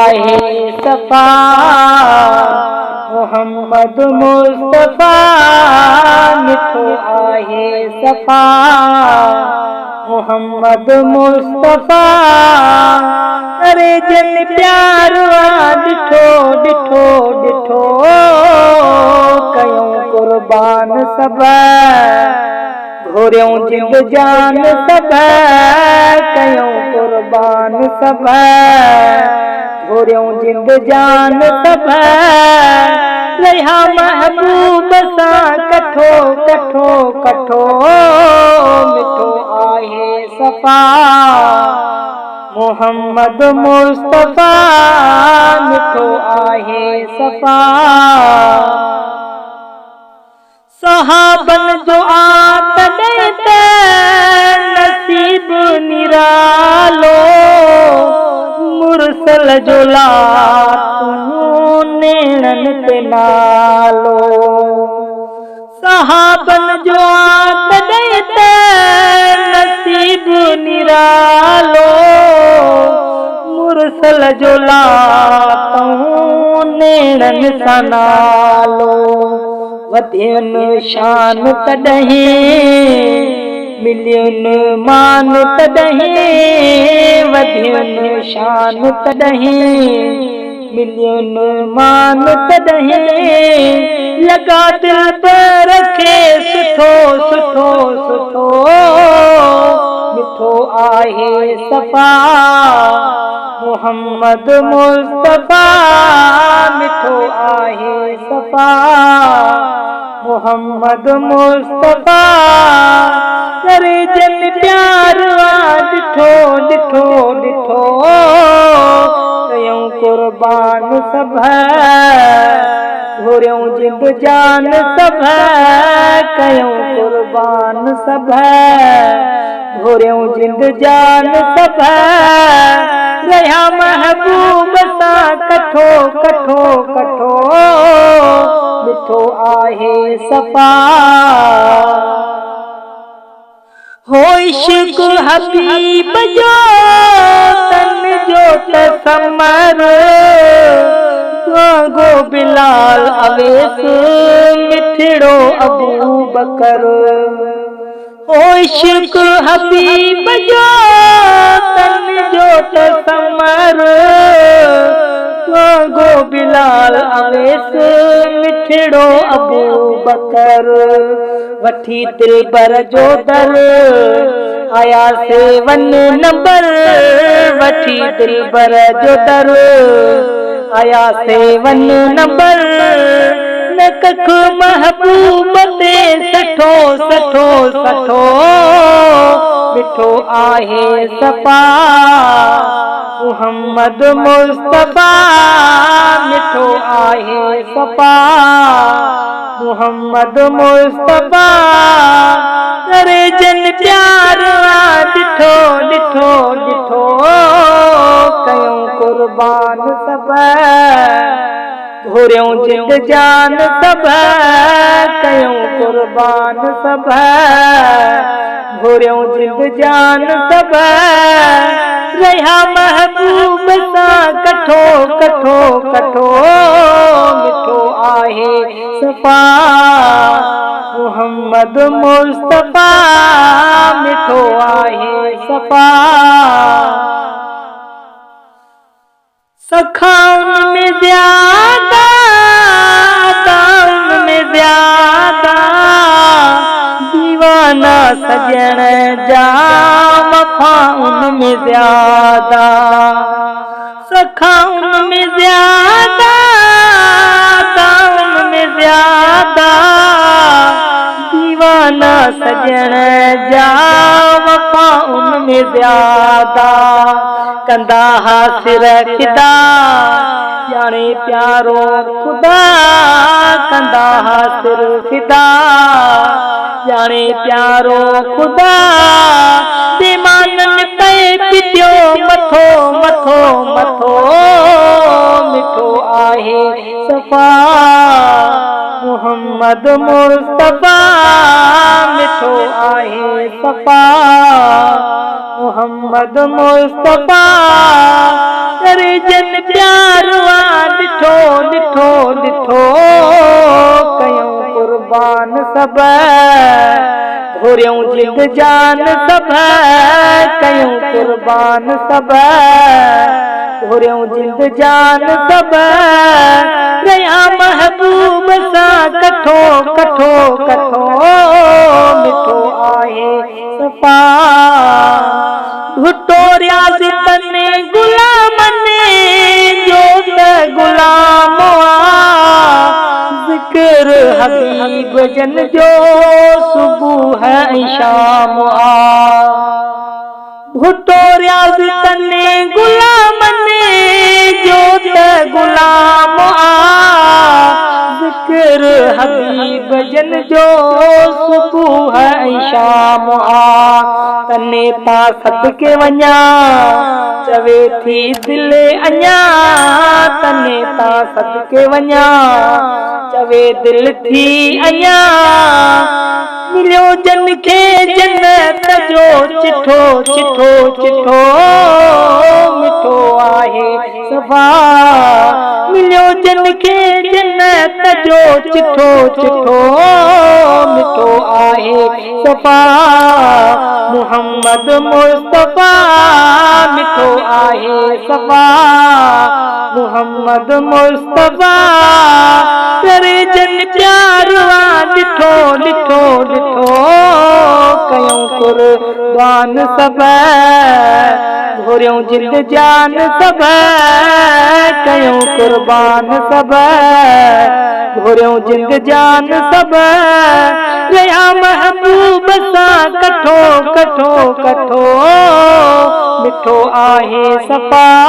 आहे सफ़ा मोहम्मद मुस्तफ़ा मिठो आहे सफ़ा मोहम्मद मुस्तफ़ा करे जन प्यार ॾिठो ॾिठो ॾिठो कयूं कुर्बान सभ घोरियूं जिंद जान सभ कयूं कुर्बान सभ घोरियूं जिंद जान सभ रहा महबूब सां कठो कठो कठो मिठो आहे सफ़ा मोहम्मद मुस्तफ़ा मिठो आहे सफ़ा सहाबन जो तॾहिं त नसीब निरालो मुरसल जो तूं नेणन ते नालो सहाबन जो तॾहिं त नसीब निरालो मुरसल जो तूं नेणन सां नालो वधियन शान तॾहिं मिलियन मान तॾहिं वधियन शान तॾहिं मिलियन मान तॾहिं लगा दिल पर खे सुठो सुठो सुठो मिठो आहे सफ़ा मोहम्मद मुस्तफ़ा मिठो आहे सफ़ा मोहम्मद मुस्तफ़ा करे जन प्यार ॾिठो ॾिठो ॾिठो कयूं कुर्बान सभ घोरियूं जिंद जान सभ कयूं कुर्बान सभ घोरियूं जिंद जान सभ रहा महबूब सां कठो कठो कठो मिठो आहे सफ़ा हो इश्क़ हबीब जो तन जो तसमर गो बिलाल अवेस मिठड़ो अबू बकर हो इश्क़ हबीब जो तन जो तसमर गो बिलाल अवेस मिठड़ो अबू बकर वठी दिलबर जो दर आया से वन नंबर वठी दिलबर जो दर आया से वन नंबर न कख महबूब ते सठो सठो सठो मिठो आहे सफ़ा मोहम्मद मुस्तफ़ा मिठो आहे सफ़ा मोहम्मद मुस्तफ़ा करे जन प्यार ॾिठो ॾिठो ॾिठो कयूं कुर्बान सभ घोरियूं जिंद जान सभ कयूं कुर्बान सभ घोरियूं जिंद जान सभ रहा महबूब सां कठो कठो कठो मिठो आहे सफ़ा मोहम्मद मुस्तफ़ा मिठो आहे सफ़ा सखाउन में ज़्यादा दाउन में ज़्यादा दीवाना सजण जा वफ़ाउन में ज़्यादा सखाउन में ज़्यादा दाउन में ज़्यादा दीवाना सजण जा वफ़ाउन में ज़्यादा कंदा हासिर ख़िदा ॼाणे प्यारो ख़ुदा कंदा हासिर ख़िदा ॼाणे प्यारो ख़ुदा बेमानन पे पिटियो मथो मथो मथो मिठो आहे सफ़ा मोहम्मद मुस्तफ़ा मिठो आहे सफ़ा मोहम्मद मुस्तफ़ा करे जन प्यार ॾिठो ॾिठो ॾिठो कयूं कुर्बान सब घुरियूं जिंद जान सब कयूं कुर्बान सब घुरियूं जिंद जान सब रहिया महबूब सां कठो कठो कठो मिठो आहे सफ़ा घुटो रियाज़ तने गुलामने जो त गुलाम ज़िक्र हबीब जन जो सुबुह ऐं शाम घुटो रियाज़ तने गुलामने जो त गुलाम ज़िक्र हबीब जन जो सुबुह ऐं शाम तने ता सदके वञा चवे थी दिल अञा तने ता सदके वञा चवे दिल थी अञा मिलियो जन खे जन्नत जो चिठो चिठो चिठो मिठो आहे सफ़ा मिलियो जन खे जन्नत जो चिठो चिठो मिठो आहे सफ़ा मोहम्मद मुस्तफ़ा मिठो आहे सफ़ा मोहम्मद मुस्तफ़ा करे जन प्यार ॾिठो ॾिठो ॾिठो कयूं कुर्बान सब घुरियूं जिंद जान सब कयूं कुर्बान सब घुरियूं जिंद जान सब रहिया महबूब सां कठो कठो कठो मिठो आहे सफ़ा।